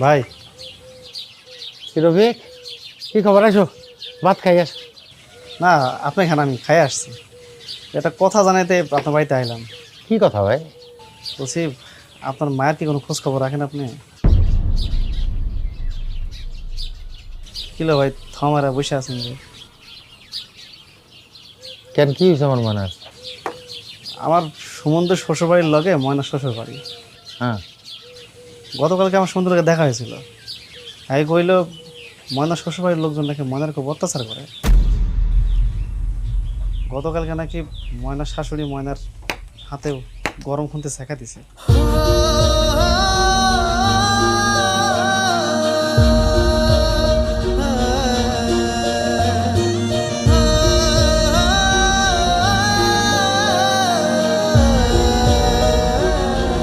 ভাই কি রফিক, কি খবর? আছো ভাত খাই আস। না, আপনি এখানে আমি খাই আসছি। একটা কথা জানাইতে আপনার বাড়িতে আইলাম। কি কথা ভাই? বলছি, আপনার মায়ের কি কোনো খোঁজ খবর রাখেন আপনি? কিলো ভাই থামারা বসে আছেন যে? কেন, কি হয়েছে আমার মনে? আমার সুমন্ত শ্বশুরবাড়ির লগে ময়না শ্বশুরবাড়ি। হ্যাঁ, গতকালকে আমার সুমন্তকে দেখা হয়েছিল। তাই কইল ময়না শ্বশুরবাড়ির লোকজন নাকি ময়নার খুব অত্যাচার করে। গতকালকে নাকি ময়নার শাশুড়ি ময়নার হাতে গরম খুনতে শেখা দিছে।